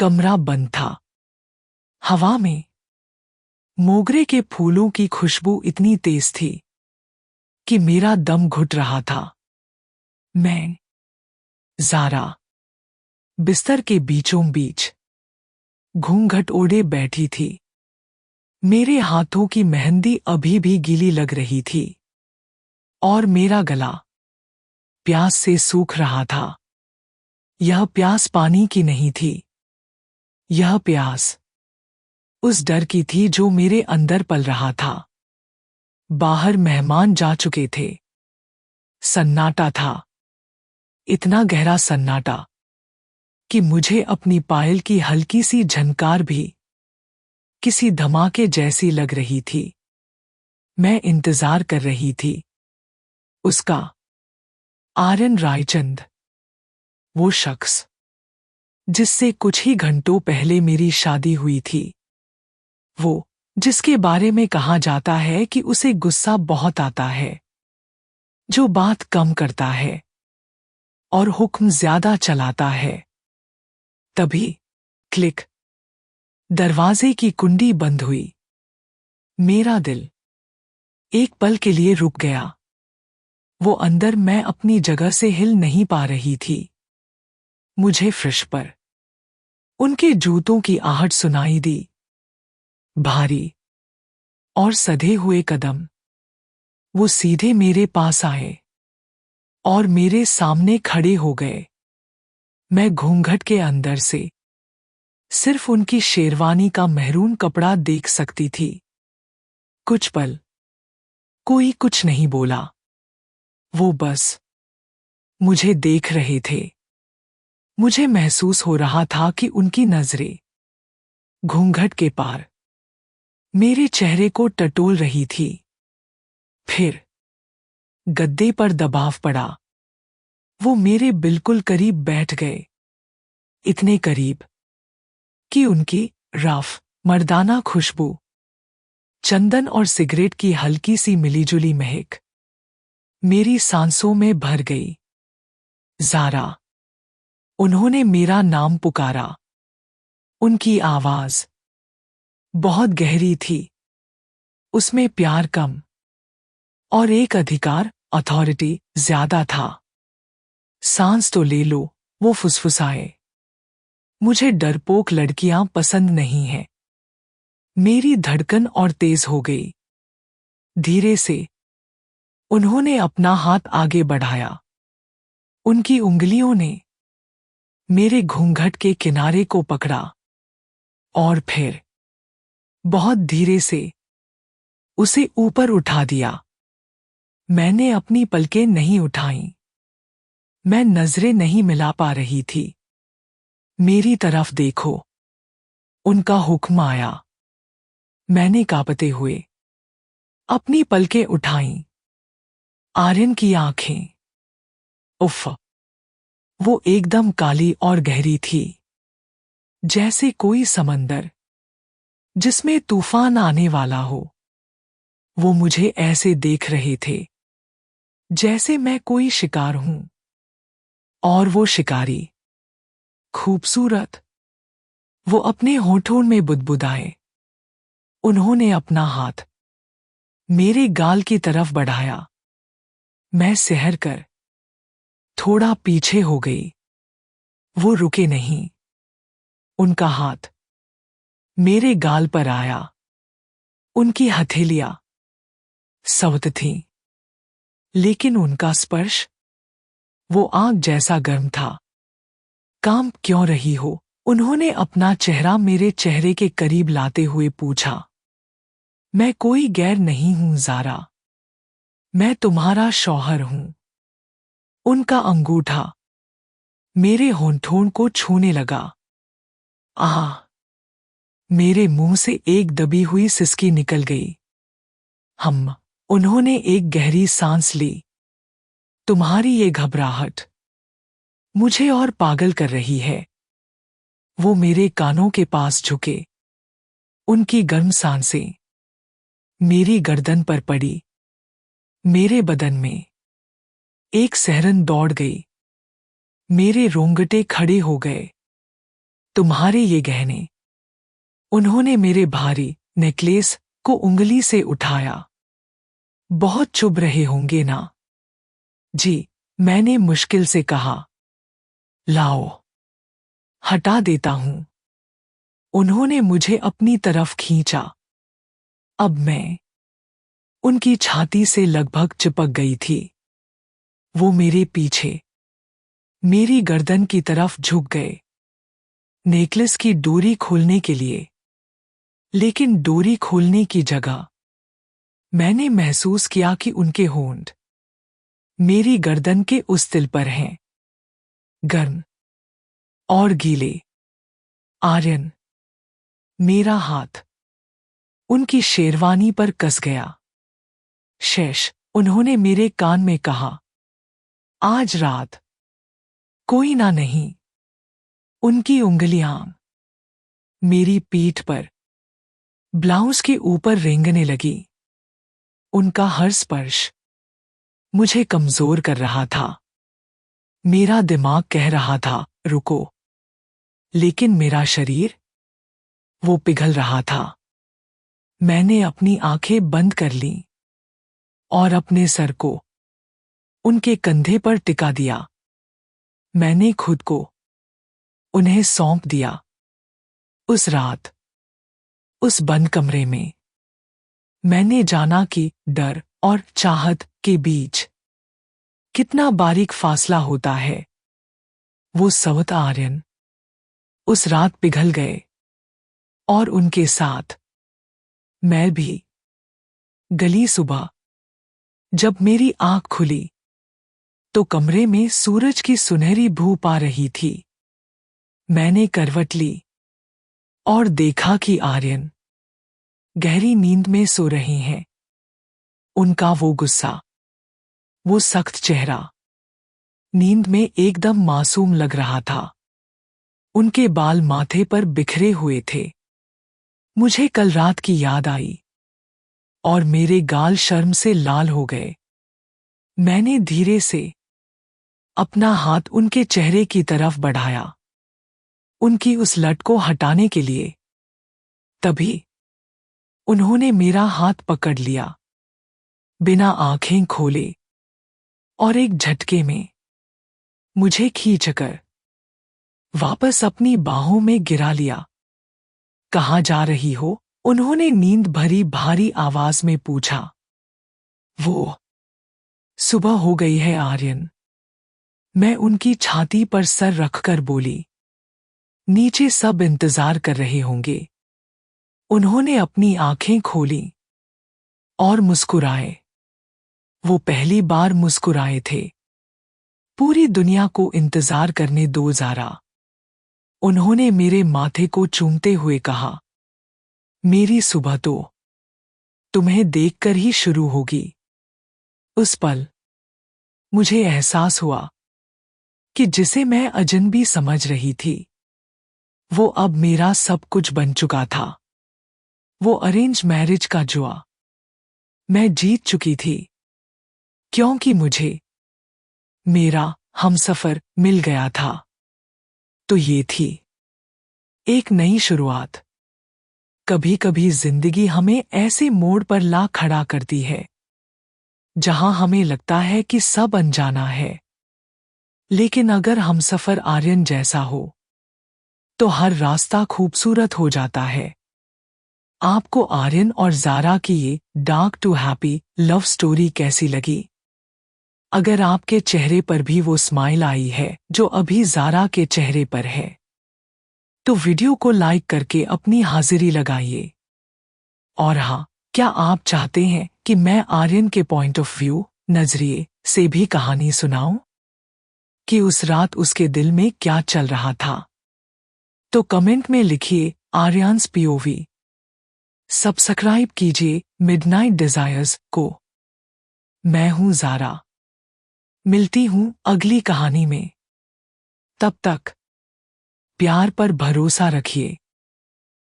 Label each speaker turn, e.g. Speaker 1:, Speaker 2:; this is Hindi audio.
Speaker 1: कमरा बंद था। हवा में मोगरे के फूलों की खुशबू इतनी तेज थी कि मेरा दम घुट रहा था। मैं, ज़ारा, बिस्तर के बीचों बीच घूंघट ओढ़े बैठी थी। मेरे हाथों की मेहंदी अभी भी गीली लग रही थी और मेरा गला प्यास से सूख रहा था। यह प्यास पानी की नहीं थी, यह प्यास उस डर की थी जो मेरे अंदर पल रहा था। बाहर मेहमान जा चुके थे। सन्नाटा था, इतना गहरा सन्नाटा कि मुझे अपनी पायल की हल्की सी झनकार भी किसी धमाके जैसी लग रही थी। मैं इंतजार कर रही थी उसका। आर्यन रायचंद, वो शख्स जिससे कुछ ही घंटों पहले मेरी शादी हुई थी, वो जिसके बारे में कहा जाता है कि उसे गुस्सा बहुत आता है, जो बात कम करता है और हुक्म ज्यादा चलाता है। तभी क्लिक, दरवाजे की कुंडी बंद हुई। मेरा दिल एक पल के लिए रुक गया। वो अंदर, मैं अपनी जगह से हिल नहीं पा रही थी। मुझे फर्श पर उनके जूतों की आहट सुनाई दी, भारी और सधे हुए कदम। वो सीधे मेरे पास आए और मेरे सामने खड़े हो गए। मैं घूंघट के अंदर से सिर्फ उनकी शेरवानी का महरून कपड़ा देख सकती थी। कुछ पल कोई कुछ नहीं बोला। वो बस मुझे देख रहे थे। मुझे महसूस हो रहा था कि उनकी नजरें घूंघट के पार मेरे चेहरे को टटोल रही थी। फिर गद्दे पर दबाव पड़ा। वो मेरे बिल्कुल करीब बैठ गए, इतने करीब कि उनकी रफ मर्दाना खुशबू, चंदन और सिगरेट की हल्की सी मिलीजुली महक मेरी सांसों में भर गई। ज़ारा, उन्होंने मेरा नाम पुकारा। उनकी आवाज बहुत गहरी थी, उसमें प्यार कम और एक अधिकार, अथॉरिटी, ज्यादा था। सांस तो ले लो, वो फुसफुसाए। मुझे डरपोक लड़कियां पसंद नहीं हैं। मेरी धड़कन और तेज हो गई। धीरे से उन्होंने अपना हाथ आगे बढ़ाया। उनकी उंगलियों ने मेरे घूंघट के किनारे को पकड़ा और फिर बहुत धीरे से उसे ऊपर उठा दिया। मैंने अपनी पलकें नहीं उठाईं। मैं नजरें नहीं मिला पा रही थी। मेरी तरफ देखो, उनका हुक्म आया। मैंने कांपते हुए अपनी पलकें उठाईं। आर्यन की आंखें, उफ, वो एकदम काली और गहरी थी, जैसे कोई समंदर जिसमें तूफान आने वाला हो। वो मुझे ऐसे देख रहे थे जैसे मैं कोई शिकार हूं और वो शिकारी खूबसूरत। वो अपने होठों में बुदबुदाए। उन्होंने अपना हाथ मेरे गाल की तरफ बढ़ाया। मैं सहर कर थोड़ा पीछे हो गई। वो रुके नहीं। उनका हाथ मेरे गाल पर आया। उनकी हथेलियां सख्त थीं, लेकिन उनका स्पर्श, वो आग जैसा गर्म था। काम क्यों रही हो? उन्होंने अपना चेहरा मेरे चेहरे के करीब लाते हुए पूछा। मैं कोई गैर नहीं हूं ज़ारा, मैं तुम्हारा शौहर हूं। उनका अंगूठा मेरे होंठों को छूने लगा। आह! मेरे मुंह से एक दबी हुई सिसकी निकल गई। उन्होंने एक गहरी सांस ली। तुम्हारी ये घबराहट मुझे और पागल कर रही है। वो मेरे कानों के पास झुके। उनकी गर्म सांसें मेरी गर्दन पर पड़ी। मेरे बदन में एक सिहरन दौड़ गई। मेरे रोंगटे खड़े हो गए। तुम्हारे ये गहने। उन्होंने मेरे भारी नेकलेस को उंगली से उठाया। बहुत चुभ रहे होंगे ना? जी, मैंने मुश्किल से कहा। लाओ, हटा देता हूं। उन्होंने मुझे अपनी तरफ खींचा। अब मैं उनकी छाती से लगभग चिपक गई थी। वो मेरे पीछे मेरी गर्दन की तरफ झुक गए नेकलेस की डोरी खोलने के लिए। लेकिन डोरी खोलने की जगह मैंने महसूस किया कि उनके होंठ मेरी गर्दन के उस तिल पर हैं, गर्म और गीले। आर्यन, मेरा हाथ उनकी शेरवानी पर कस गया। शेष, उन्होंने मेरे कान में कहा, आज रात कोई ना नहीं। उनकी उंगलियां मेरी पीठ पर ब्लाउज के ऊपर रेंगने लगी। उनका हर स्पर्श मुझे कमजोर कर रहा था। मेरा दिमाग कह रहा था, रुको। लेकिन मेरा शरीर, वो पिघल रहा था। मैंने अपनी आंखें बंद कर लीं और अपने सर को उनके कंधे पर टिका दिया। मैंने खुद को उन्हें सौंप दिया। उस रात, उस बंद कमरे में, मैंने जाना कि डर और चाहत के बीच कितना बारीक फासला होता है। वो सवत आर्यन उस रात पिघल गए और उनके साथ मैं भी। गली सुबह जब मेरी आंख खुली तो कमरे में सूरज की सुनहरी धूप आ रही थी। मैंने करवट ली और देखा कि आर्यन गहरी नींद में सो रहे हैं। उनका वो गुस्सा, वो सख्त चेहरा नींद में एकदम मासूम लग रहा था। उनके बाल माथे पर बिखरे हुए थे। मुझे कल रात की याद आई और मेरे गाल शर्म से लाल हो गए। मैंने धीरे से अपना हाथ उनके चेहरे की तरफ बढ़ाया, उनकी उस लट को हटाने के लिए। तभी उन्होंने मेरा हाथ पकड़ लिया, बिना आंखें खोले, और एक झटके में मुझे खींचकर वापस अपनी बाहों में गिरा लिया। कहाँ जा रही हो? उन्होंने नींद भरी भारी आवाज में पूछा। वो, सुबह हो गई है आर्यन। मैं उनकी छाती पर सर रखकर बोली। नीचे सब इंतजार कर रहे होंगे। उन्होंने अपनी आंखें खोली और मुस्कुराए। वो पहली बार मुस्कुराए थे। पूरी दुनिया को इंतजार करने दो ज़ारा। उन्होंने मेरे माथे को चूमते हुए कहा, मेरी सुबह तो तुम्हें देखकर ही शुरू होगी। उस पल मुझे एहसास हुआ कि जिसे मैं अजनबी समझ रही थी, वो अब मेरा सब कुछ बन चुका था। वो अरेंज मैरिज का जुआ मैं जीत चुकी थी, क्योंकि मुझे मेरा हमसफर मिल गया था। तो ये थी एक नई शुरुआत। कभी कभी जिंदगी हमें ऐसे मोड़ पर ला खड़ा करती है जहां हमें लगता है कि सब अनजाना है। लेकिन अगर हमसफर आर्यन जैसा हो तो हर रास्ता खूबसूरत हो जाता है। आपको आर्यन और ज़ारा की ये dark to happy love story कैसी लगी? अगर आपके चेहरे पर भी वो स्माइल आई है जो अभी ज़ारा के चेहरे पर है, तो वीडियो को लाइक करके अपनी हाजिरी लगाइए। और हाँ, क्या आप चाहते हैं कि मैं आर्यन के पॉइंट ऑफ व्यू, नजरिए से भी कहानी सुनाऊं? कि उस रात उसके दिल में क्या चल रहा था? तो कमेंट में लिखिए आर्यन्स पीओवी। सब्सक्राइब कीजिए मिडनाइट डिजायर्स को। मैं हूं ज़ारा। मिलती हूं अगली कहानी में। तब तक प्यार पर भरोसा रखिए।